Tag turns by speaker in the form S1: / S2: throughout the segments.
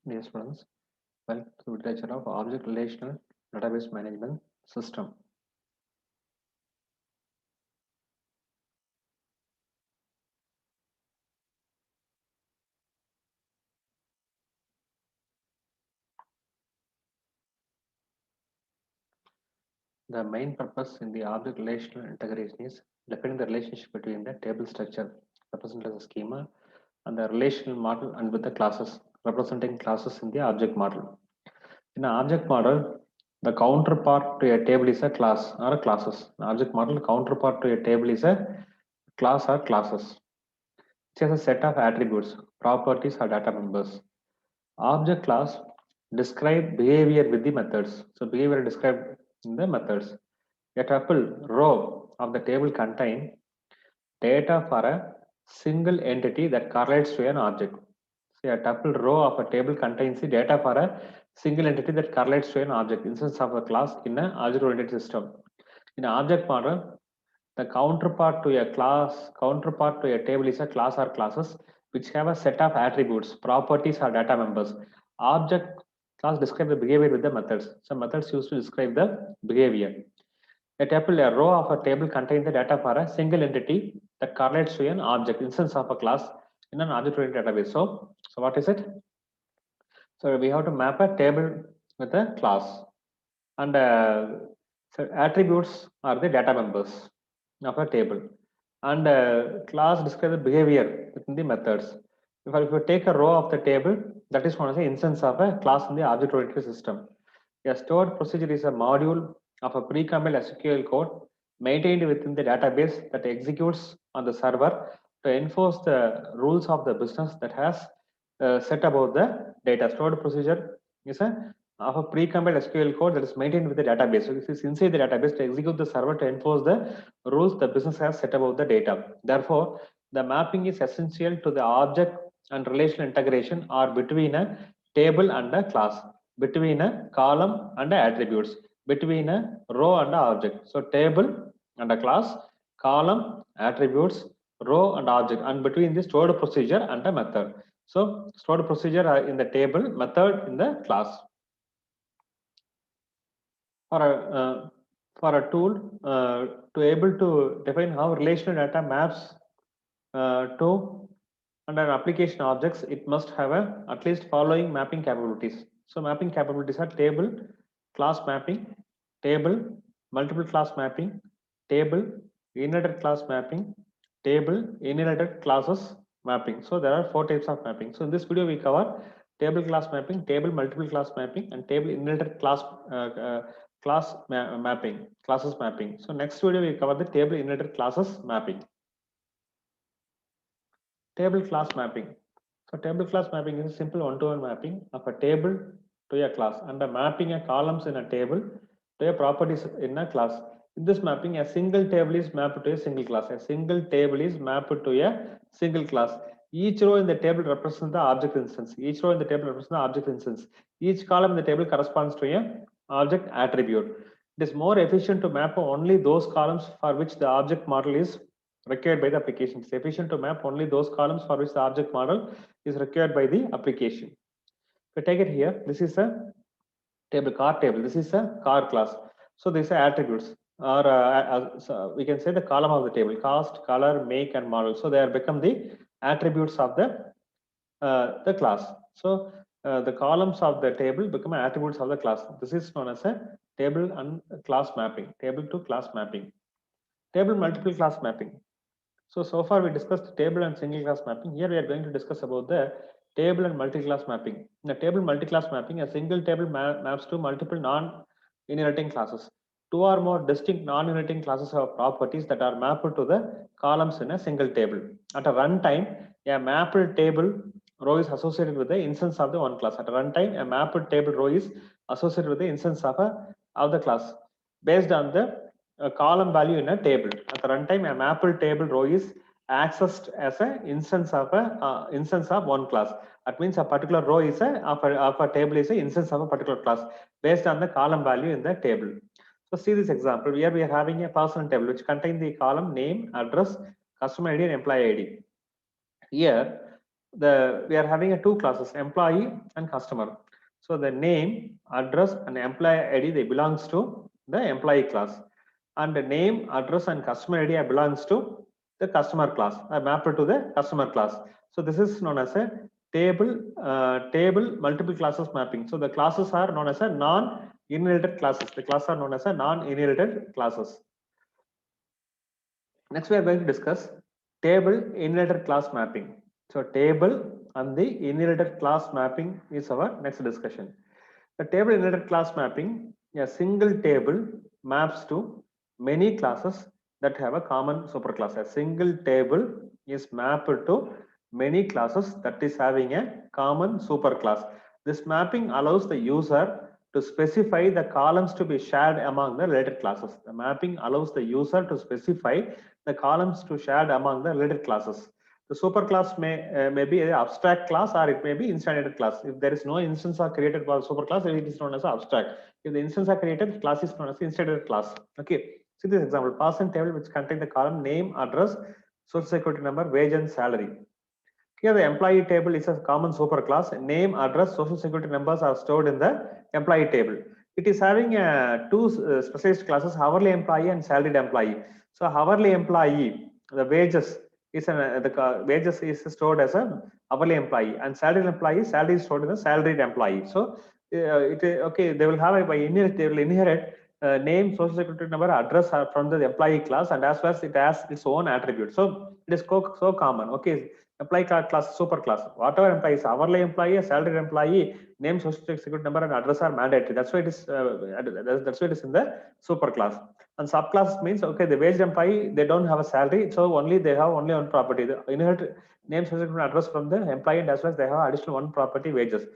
S1: Dear students, welcome to the lecture of Object Relational Database Management System. The main purpose in the object relational integration is defining the relationship between the table structure represented as a schema and the relational model and with the classes representing classes in the object model. In an object model, the counterpart to a table is a class or a classes. An object model counterpart to a table is a class or classes. It has a set of attributes, properties or data members. Object class describe behavior with the methods. So behavior described in the methods. A tuple row of the table contain data for a single entity that correlates to an object. So a tuple row of a table contains the data for a single entity that correlates to an object, instance of a class in an object-oriented system. In an object model, the counterpart to a table is a class or classes which have a set of attributes, properties or data members. Object class describe the behavior with the methods. So methods used to describe the behavior. A tuple, a row of a table contains the data for a single entity that correlates to an object, instance of a class in an object-oriented database. So what is it? So we have to map a table with a class, and so attributes are the data members of a table, and class describe the behavior within the methods. If you take a row of the table, that is known as an instance of a class in the object-oriented system. A stored procedure is a module of a pre-compiled SQL code maintained within the database that executes on the server to enforce the rules of the business that has set about the data. Stored procedure is a of a pre-compiled SQL code that is maintained with the database. So this is inside the database to execute the server to enforce the rules the business has set about the data. Therefore, the mapping is essential to the object and relational integration or between a table and a class, between a column and attributes, between a row and a object. So table and a class, column, attributes, row and object, and between the stored procedure and a method. So stored procedure in the table, method in the class. For a tool to able to define how relational data maps to and an application objects, it must have at least following mapping capabilities. So mapping capabilities are table class mapping, table multiple class mapping, table inherited class mapping, table inherited classes mapping. So there are 4 types of mapping. So in this video we cover table class mapping, table multiple class mapping, and table inherited mapping, classes mapping. So next video we cover the table inherited classes mapping. Table class mapping. So table class mapping is a simple one-to-one mapping of a table to a class, and a mapping a columns in a table to a properties in a class. In this mapping, a single table is mapped to a single class. A single table is mapped to a single class. Each row in the table represents the object instance. Each row in the table represents the object instance. Each column in the table corresponds to a object attribute. It is more efficient to map only those columns for which the object model is required by the application. It's efficient to map only those columns for which the object model is required by the application. If we take it here, this is a table, car table. This is a car class. So these are attributes, or so we can say the column of the table: cost, color, make, and model. So they are become the attributes of the class. So the columns of the table become attributes of the class. This is known as a table and class mapping, table to class mapping, table multiple class mapping. So far we discussed table and single class mapping. Here we are going to discuss about the table and multi-class mapping. In the table multi-class mapping, a single table maps to multiple non-inheriting classes. Two or more distinct non-inheriting classes have properties that are mapped to the columns in a single table. At a runtime, a mapped table row is associated with the instance of the one class. At a runtime, a mapped table row is associated with the instance of the class based on the column value in a table. At the runtime, a mapped table row is accessed as an instance of one class. That means a particular row is of a table is an instance of a particular class based on the column value in the table. So see this example. Here we are having a person table which contains the column name, address, customer ID, and employee ID. Here we are having two classes, employee and customer. So the name, address, and employee ID, they belongs to the employee class, and the name, address, and customer ID belongs to the customer class, mapped to the customer class. So this is known as a table multiple classes mapping. So the classes are known as a non-inherited classes. The classes are known as a non-inherited classes. Next, we are going to discuss table inherited class mapping. So table and the inherited class mapping is our next discussion. The table inherited class mapping, a single table maps to many classes that have a common superclass. A single table is mapped to many classes that is having a common superclass. This mapping allows the user to specify the columns to be shared among the related classes. The mapping allows the user to specify the columns to shared among the related classes. The superclass may be an abstract class, or it may be instantiated class. If there is no instance are created for superclass, it is known as abstract. If the instance are created, class is known as instantiated class. Okay. See this example: person table which contain the column name, address, social security number, wage, and salary. Here the employee table is a common superclass. Name, address, social security numbers are stored in the employee table. It is having two specialized classes: hourly employee and salaried employee. So hourly employee, the wages is the wages is stored as a hourly employee, and salaried employee, salary is stored in the salaried employee. So okay, they will have by inherit, they will inherit name, social security number, address from the employee class, and as well as it has its own attribute. So it is so common. Okay, employee class, super class, whatever employees, hourly employee, a salaried employee, name, social security number, and address are mandatory. That's why it is that's why it is in the super class. And subclass means, okay, the wage employee, they don't have a salary, so only they have only one property. They inherit name, social security address from the employee, and as well as they have additional one property, wages.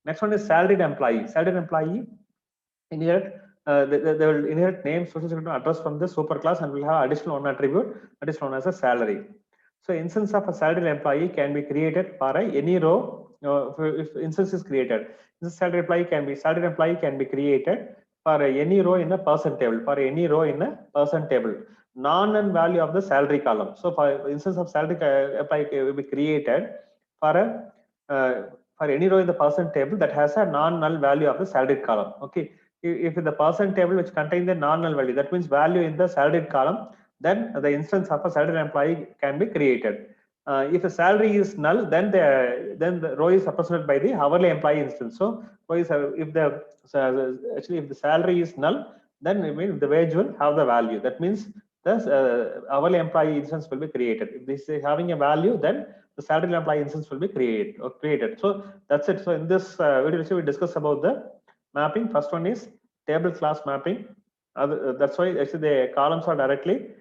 S1: Next one is salaried employee. Salaried employee inherit they will inherit name, social security address from the super class, and will have additional one attribute that is known as a salary. So instance of a salaried employee can be created for any row. If instance is created, this salaried employee can be created for any row in a person table. For any row in a person table, non and value of the salary column. So for instance of salary employee will be created for for any row in the person table that has a non-null value of the salaried column. Okay, if the person table which contains the non-null value, that means value in the salaried column, then the instance of a salaried employee can be created. If the salary is null, then the row is represented by the hourly employee instance. So if the salary is null, then it means the wage will have the value. That means the hourly employee instance will be created. If this is having a value, then the salary employee instance will be created. So that's it. So in this video, we discuss about the mapping. First one is table class mapping. That's why actually the columns are directly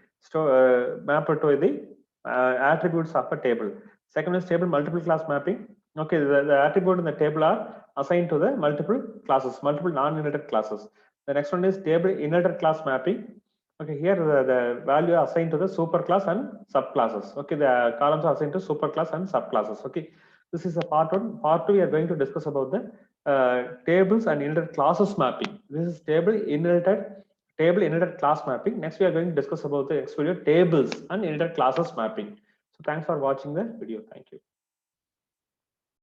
S1: mapped to the attributes of a table. Second is table multiple class mapping. Okay, the attribute in the table are assigned to the multiple classes, multiple non-inherited classes. The next one is table inherited class mapping. Okay, here the value are assigned to the superclass and subclasses. Okay, the columns are assigned to superclass and subclasses. Okay, this is a part one. Part two, we are going to discuss about the tables and inherited classes mapping. This is table inherited class mapping. Next, we are going to discuss about the next video, tables and inherited classes mapping. So thanks for watching the video. Thank you.